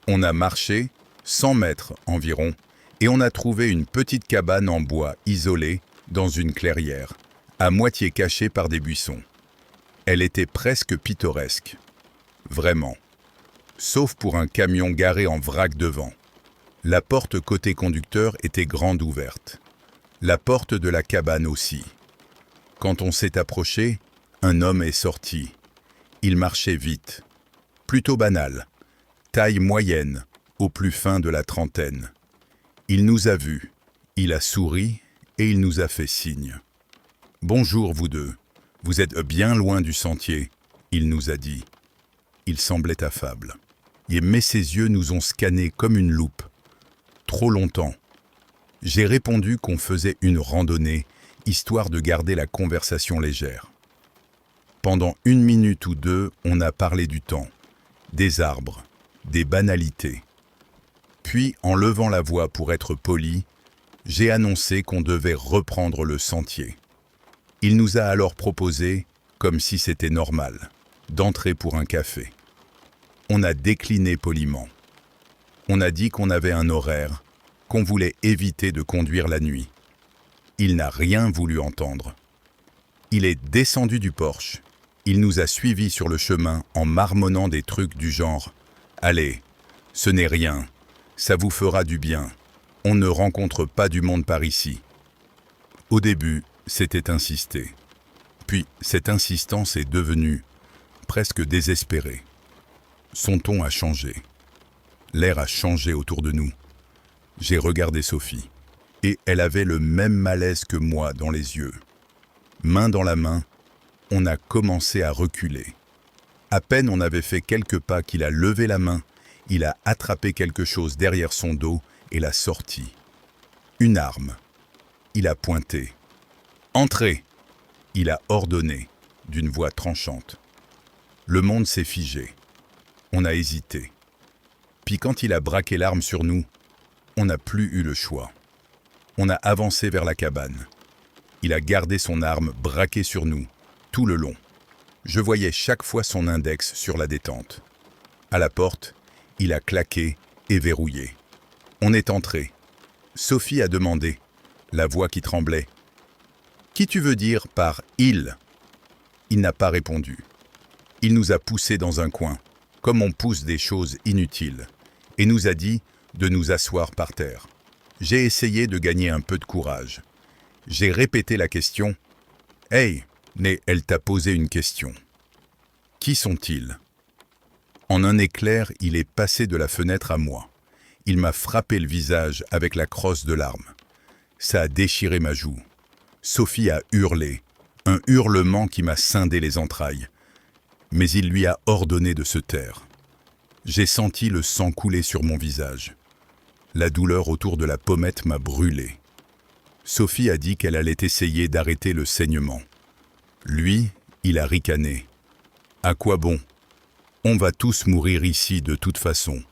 On a marché, 100 mètres environ, et on a trouvé une petite cabane en bois isolée dans une clairière, à moitié cachée par des buissons. Elle était presque pittoresque. Vraiment. Sauf pour un camion garé en vrac devant. La porte côté conducteur était grande ouverte. La porte de la cabane aussi. Quand on s'est approché, un homme est sorti. Il marchait vite. Plutôt banal. Taille moyenne, au plus fin de la trentaine. Il nous a vus, il a souri et il nous a fait signe. « Bonjour vous deux, vous êtes bien loin du sentier », il nous a dit. Il semblait affable. Mais ses yeux nous ont scannés comme une loupe. Trop longtemps. J'ai répondu qu'on faisait une randonnée, histoire de garder la conversation légère. Pendant 1 minute ou 2, on a parlé du temps, des arbres, des banalités. Puis, en levant la voix pour être poli, j'ai annoncé qu'on devait reprendre le sentier. Il nous a alors proposé, comme si c'était normal, d'entrer pour un café. On a décliné poliment. On a dit qu'on avait un horaire, qu'on voulait éviter de conduire la nuit. Il n'a rien voulu entendre. Il est descendu du Porsche. Il nous a suivis sur le chemin en marmonnant des trucs du genre « Allez, ce n'est rien, ça vous fera du bien, on ne rencontre pas du monde par ici. » Au début, c'était insisté. Puis, cette insistance est devenue presque désespérée. Son ton a changé. L'air a changé autour de nous. J'ai regardé Sophie, et elle avait le même malaise que moi dans les yeux. Main dans la main, on a commencé à reculer. À peine on avait fait quelques pas qu'il a levé la main, il a attrapé quelque chose derrière son dos et l'a sorti. Une arme. Il a pointé. « Entrez !» Il a ordonné, d'une voix tranchante. Le monde s'est figé. On a hésité. Puis quand il a braqué l'arme sur nous, on n'a plus eu le choix. On a avancé vers la cabane. Il a gardé son arme braquée sur nous, tout le long. Je voyais chaque fois son index sur la détente. À la porte, il a claqué et verrouillé. On est entré. Sophie a demandé, la voix qui tremblait. « Qui tu veux dire par « il » ?» Il n'a pas répondu. Il nous a poussés dans un coin, comme on pousse des choses inutiles, et nous a dit de nous asseoir par terre. J'ai essayé de gagner un peu de courage. J'ai répété la question. « Hey, mais elle t'a posé une question. Qui sont-ils » En un éclair, il est passé de la fenêtre à moi. Il m'a frappé le visage avec la crosse de l'arme. Ça a déchiré ma joue. Sophie a hurlé, un hurlement qui m'a scindé les entrailles. Mais il lui a ordonné de se taire. J'ai senti le sang couler sur mon visage. La douleur autour de la pommette m'a brûlé. Sophie a dit qu'elle allait essayer d'arrêter le saignement. Lui, il a ricané. « À quoi bon ? On va tous mourir ici de toute façon.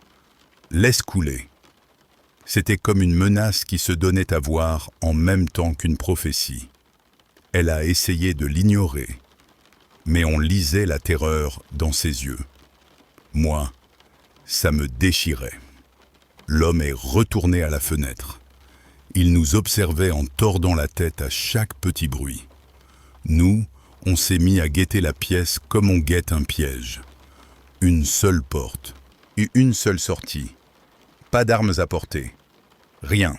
Laisse couler. » C'était comme une menace qui se donnait à voir en même temps qu'une prophétie. Elle a essayé de l'ignorer, mais on lisait la terreur dans ses yeux. Moi, ça me déchirait. L'homme est retourné à la fenêtre. Il nous observait en tordant la tête à chaque petit bruit. Nous, on s'est mis à guetter la pièce comme on guette un piège. Une seule porte, et une seule sortie. Pas d'armes à portée. Rien.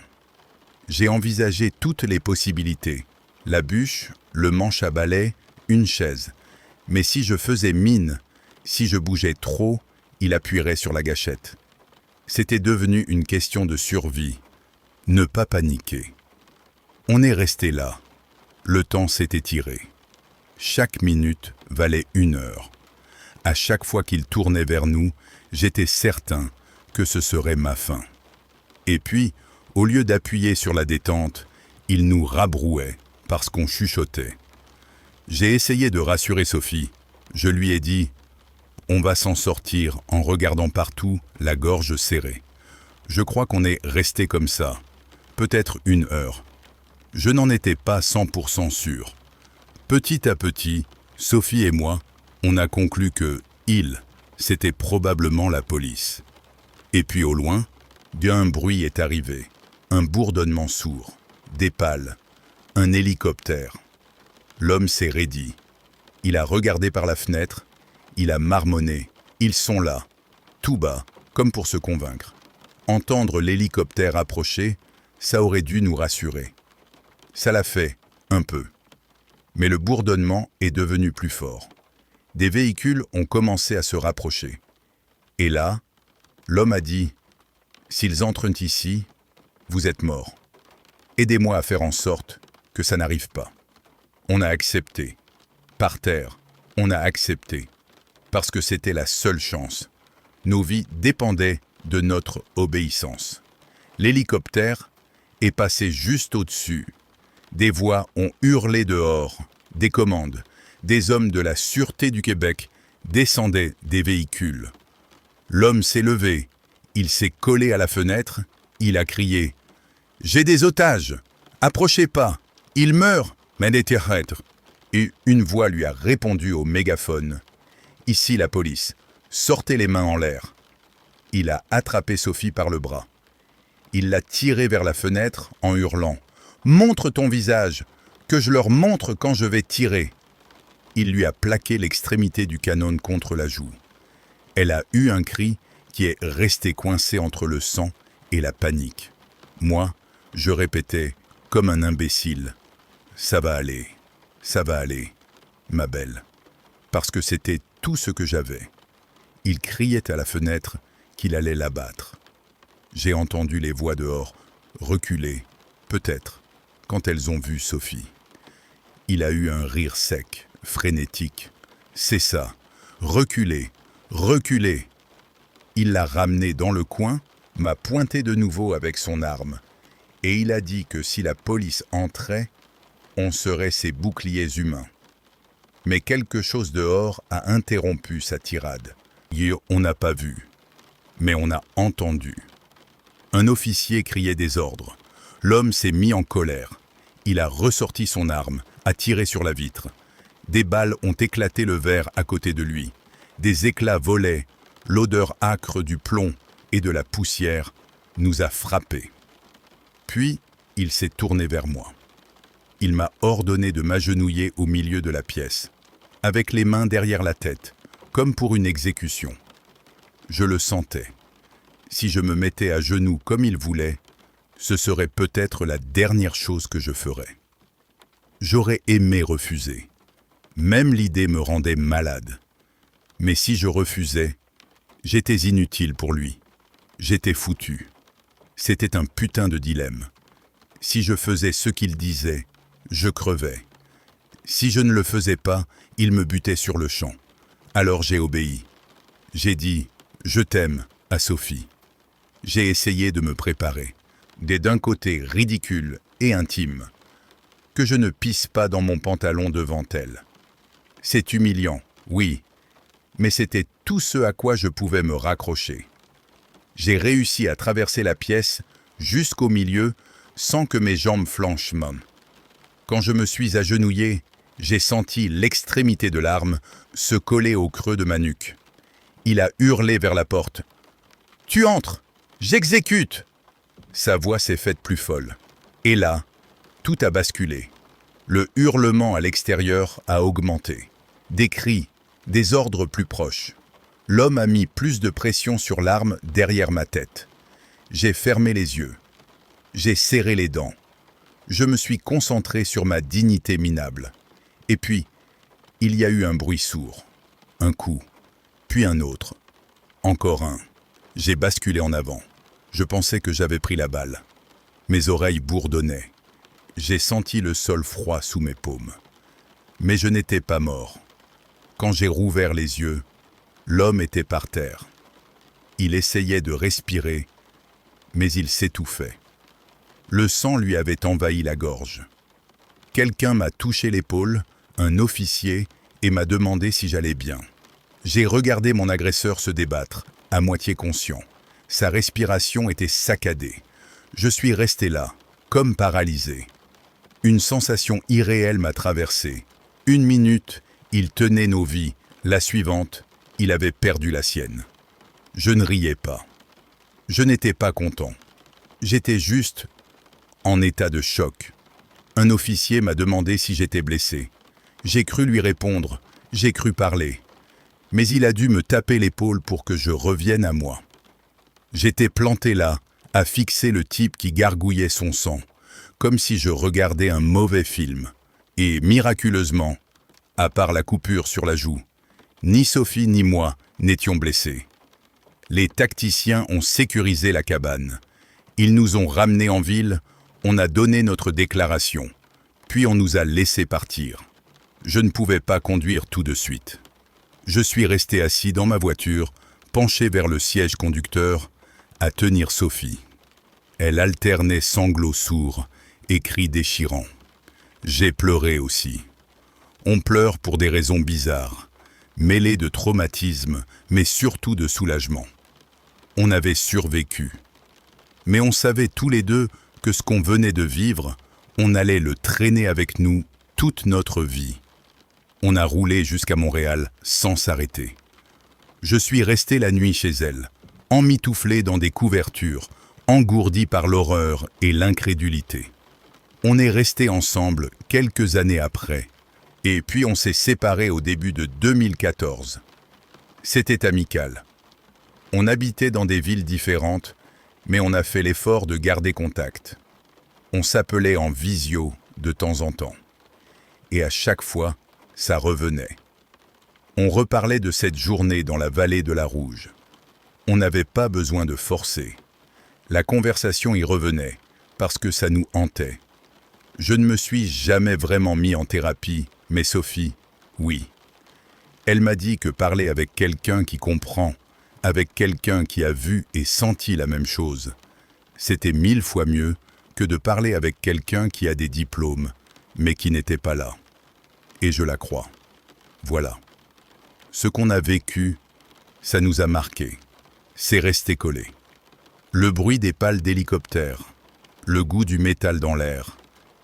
J'ai envisagé toutes les possibilités. La bûche, le manche à balai, une chaise. Mais si je faisais mine, si je bougeais trop, il appuierait sur la gâchette. C'était devenu une question de survie. Ne pas paniquer. On est resté là. Le temps s'est étiré. Chaque minute valait 1 heure. À chaque fois qu'il tournait vers nous, j'étais certain que ce serait ma fin. Et puis, au lieu d'appuyer sur la détente, il nous rabrouait parce qu'on chuchotait. J'ai essayé de rassurer Sophie. Je lui ai dit « On va s'en sortir en regardant partout, la gorge serrée. » Je crois qu'on est resté comme ça, peut-être 1 heure. Je n'en étais pas 100% sûr. Petit à petit, Sophie et moi, on a conclu que « il », c'était probablement la police. Et puis au loin, un bruit est arrivé, un bourdonnement sourd, des pales, un hélicoptère. L'homme s'est raidi. Il a regardé par la fenêtre, il a marmonné « Ils sont là », tout bas, comme pour se convaincre. Entendre l'hélicoptère approcher, ça aurait dû nous rassurer. Ça l'a fait, un peu. Mais le bourdonnement est devenu plus fort. Des véhicules ont commencé à se rapprocher. Et là, l'homme a dit S'ils entrent ici, vous êtes morts. Aidez-moi à faire en sorte que ça n'arrive pas. » On a accepté. Par terre, on a accepté. Parce que c'était la seule chance. Nos vies dépendaient de notre obéissance. L'hélicoptère est passé juste au-dessus. Des voix ont hurlé dehors, des commandes. Des hommes de la Sûreté du Québec descendaient des véhicules. L'homme s'est levé, il s'est collé à la fenêtre, il a crié « J'ai des otages! Approchez pas! Ils meurent! Mais des terrestres !» Et une voix lui a répondu au mégaphone « Ici la police, sortez les mains en l'air !» Il a attrapé Sophie par le bras. Il l'a tirée vers la fenêtre en hurlant « Montre ton visage, que je leur montre quand je vais tirer !» Il lui a plaqué l'extrémité du canon contre la joue. Elle a eu un cri qui est resté coincé entre le sang et la panique. Moi, je répétais comme un imbécile « Ça va aller, ma belle », parce que c'était tout ce que j'avais. Il criait à la fenêtre qu'il allait l'abattre. J'ai entendu les voix dehors reculer, peut-être, quand elles ont vu Sophie. Il a eu un rire sec, frénétique. « C'est ça, reculez, reculez !» Il l'a ramené dans le coin, m'a pointé de nouveau avec son arme, et il a dit que si la police entrait, on serait ses boucliers humains. Mais quelque chose dehors a interrompu sa tirade. On n'a pas vu, mais on a entendu. Un officier criait des ordres. L'homme s'est mis en colère. Il a ressorti son arme, a tiré sur la vitre. Des balles ont éclaté le verre à côté de lui. Des éclats volaient. L'odeur âcre du plomb et de la poussière nous a frappés. Puis, il s'est tourné vers moi. Il m'a ordonné de m'agenouiller au milieu de la pièce, avec les mains derrière la tête, comme pour une exécution. Je le sentais. Si je me mettais à genoux comme il voulait, ce serait peut-être la dernière chose que je ferais. J'aurais aimé refuser. Même l'idée me rendait malade. Mais si je refusais, j'étais inutile pour lui. J'étais foutu. C'était un putain de dilemme. Si je faisais ce qu'il disait, je crevais. Si je ne le faisais pas, il me butait sur le champ. Alors j'ai obéi. J'ai dit « Je t'aime » à Sophie. J'ai essayé de me préparer. D'un côté ridicule et intime. Que je ne pisse pas dans mon pantalon devant elle. C'est humiliant, oui, mais c'était tout ce à quoi je pouvais me raccrocher. J'ai réussi à traverser la pièce jusqu'au milieu sans que mes jambes flanchent. Quand je me suis agenouillé, j'ai senti l'extrémité de l'arme se coller au creux de ma nuque. Il a hurlé vers la porte. « Tu entres! J'exécute !» Sa voix s'est faite plus folle. Et là, tout a basculé. Le hurlement à l'extérieur a augmenté. Des cris, des ordres plus proches. L'homme a mis plus de pression sur l'arme derrière ma tête. J'ai fermé les yeux. J'ai serré les dents. Je me suis concentré sur ma dignité minable. Et puis, il y a eu un bruit sourd. Un coup, puis un autre. Encore un. J'ai basculé en avant. Je pensais que j'avais pris la balle. Mes oreilles bourdonnaient. J'ai senti le sol froid sous mes paumes. Mais je n'étais pas mort. Quand j'ai rouvert les yeux, l'homme était par terre. Il essayait de respirer, mais il s'étouffait. Le sang lui avait envahi la gorge. Quelqu'un m'a touché l'épaule, un officier, et m'a demandé si j'allais bien. J'ai regardé mon agresseur se débattre, à moitié conscient. Sa respiration était saccadée. Je suis resté là, comme paralysé. Une sensation irréelle m'a traversé. 1 minute, il tenait nos vies. La suivante, il avait perdu la sienne. Je ne riais pas. Je n'étais pas content. J'étais juste en état de choc. Un officier m'a demandé si j'étais blessé. J'ai cru lui répondre, j'ai cru parler. Mais il a dû me taper l'épaule pour que je revienne à moi. J'étais planté là, à fixer le type qui gargouillait son sang, comme si je regardais un mauvais film. Et miraculeusement, à part la coupure sur la joue, ni Sophie ni moi n'étions blessés. Les tacticiens ont sécurisé la cabane. Ils nous ont ramenés en ville, on a donné notre déclaration, puis on nous a laissés partir. Je ne pouvais pas conduire tout de suite. Je suis resté assis dans ma voiture, penché vers le siège conducteur, à tenir Sophie. Elle alternait sanglots sourds et cris déchirants. J'ai pleuré aussi. On pleure pour des raisons bizarres, mêlées de traumatisme, mais surtout de soulagement. On avait survécu. Mais on savait tous les deux que ce qu'on venait de vivre, on allait le traîner avec nous toute notre vie. On a roulé jusqu'à Montréal sans s'arrêter. Je suis resté la nuit chez elle, emmitouflé dans des couvertures, engourdi par l'horreur et l'incrédulité. On est restés ensemble quelques années après, et puis on s'est séparés au début de 2014. C'était amical. On habitait dans des villes différentes, mais on a fait l'effort de garder contact. On s'appelait en visio de temps en temps. Et à chaque fois, ça revenait. On reparlait de cette journée dans la vallée de la Rouge. On n'avait pas besoin de forcer. La conversation y revenait, parce que ça nous hantait. Je ne me suis jamais vraiment mis en thérapie, mais Sophie, oui. Elle m'a dit que parler avec quelqu'un qui comprend, avec quelqu'un qui a vu et senti la même chose, c'était 1000 fois mieux que de parler avec quelqu'un qui a des diplômes, mais qui n'était pas là. Et je la crois. Voilà. Ce qu'on a vécu, ça nous a marqué. C'est resté collé. Le bruit des pales d'hélicoptères, le goût du métal dans l'air,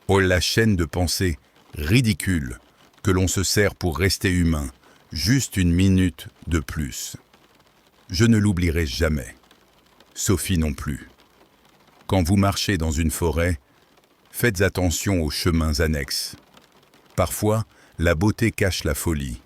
oh la chaîne de pensée ridicule que l'on se sert pour rester humain, juste une minute de plus. Je ne l'oublierai jamais. Sophie non plus. Quand vous marchez dans une forêt, faites attention aux chemins annexes. Parfois, la beauté cache la folie.